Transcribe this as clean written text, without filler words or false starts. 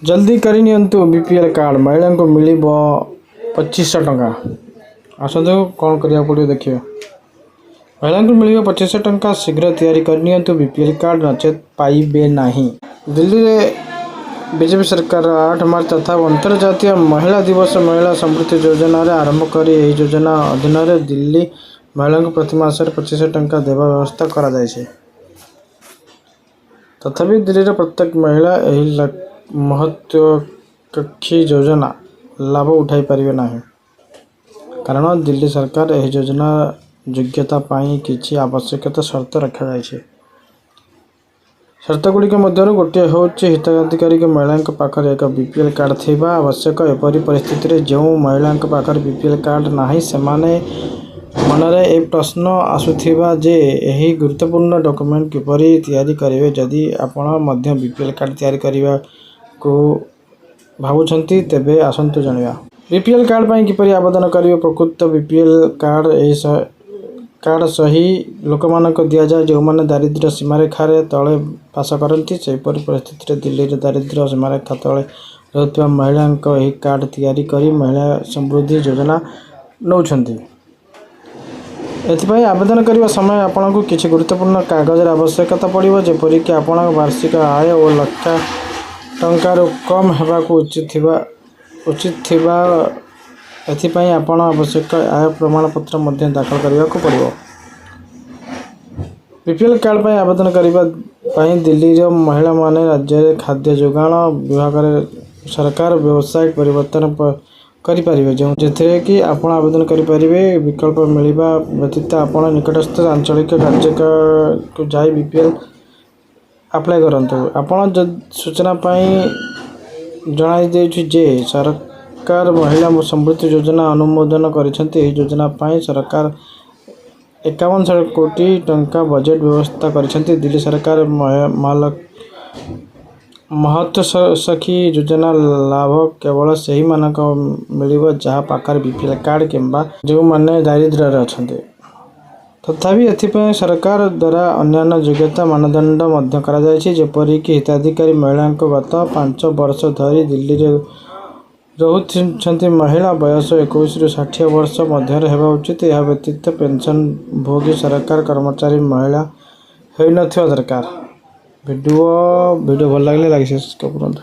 जल्दी करनियंतु BPL card महिला को मिल 2500 टंका। आसतु कौन करिया पड़ो देखिए। महिला को मिल 2500 टंका शीघ्र तैयारी करनियंतु बीपीएल कार्ड नचेत पाइबे नहीं। दिल्ली में बीजेपी सरकार 8 मार्च तथा अंतर्जातीय महिला दिवस महिला समृद्धि योजना आरंभ कर योजना अधीन दिल्ली महिला को प्रति मासरे 2500 टंका देवा व्यवस्था करा जायछे। तथापि दिल्ली प्रत्येक महिला यही महत्वाकांक्षी योजना लाभ उठाई पारिबे नाही, कारण दिल्ली सरकार यह योजना योग्यता पाई किछि आवश्यकता शर्त रखा जायछे। शर्त गुड़िक मध्य गोटे हूँ हिताधिकारी महिला पाखर एक बीपीएल कार्ड थिबा आवश्यक। एपरी परिस्थिति रे जो महिला पाखर बीपीएल कार्ड नाही सेमाने मनरे ए प्रश्न आसुथिबा जे यही गुरुत्वपूर्ण डॉक्यूमेंट किपरि तैयारी करिवे। जदि आपण मध्य बीपीएल कार्ड तैयारी करिवा को भावुछंती तेबे आसंतु जानिबा। बीपीएल कार्ड पई किपरि आवेदन करिवे। प्रकृत बीपीएल कार्ड कार्ड सही लोक मानक दिया जाए जो माने दारिद्र्य सीमा रेखा रे तले पास करती। से परिस्थिति रे दिल्ली रे दारिद्र्य सीमा रेखा तले रहउतबा महिला यही कार्ड तैयारी करी महिला समृद्धि योजना नौछंती। एथिपाई आवेदन करने समय आपन को किसी गुरुत्वपूर्ण कागज आवश्यकता पड़ो, जेपरिक आपण वार्षिक आय और लाख टंकार कम होगाकू उचित थिबा। एथिपाई आपण आवश्यक आय प्रमाण पत्र मध्य दाखल करने को पड़ो। बीपीएल कार्ड पर आवेदन करने दिल्ली महिला माने राज्य खाद्य जोगाण विभाग सरकार वेबसाइट परिवर्तन करें जो कि आप आवेदन करें। विकल्प मिलवा व्यतीत आप निकटस्थ आंचलिक कार्य को जाई बीपीएल अप्लाई करंतु। आपण सूचना जनाई देछु जे सरकार महिला समृद्धि योजना अनुमोदन करिसेंती। योजना पाई सरकार 51 कोटी टंका बजेट व्यवस्था करिसेंती। दिल्ली सरकार महत्वाकांक्षी योजना लाभ केवल सही मानक मिलिबो जहाँ पाखर बीपीएल कार्ड किंबा जो माने दारिद्र्य रे अछंती। तथापि एथिपाई सरकार द्वारा अन्यान्य योग्यता मानदंड मध्य करा जायछि, जेपरिक हिताधिकारी महिला गत 5 वर्ष धरी दिल्ली रे रहुछंती। महिला बयस 21 ରୁ 60 वर्ष मध्य हेबा उचित। यह व्यतीत पेंशन भोगी सरकार कर्मचारी महिला होई नथिबा दरकार। वीडियो भल लागले लाइक सब्सक्राइब करंतु।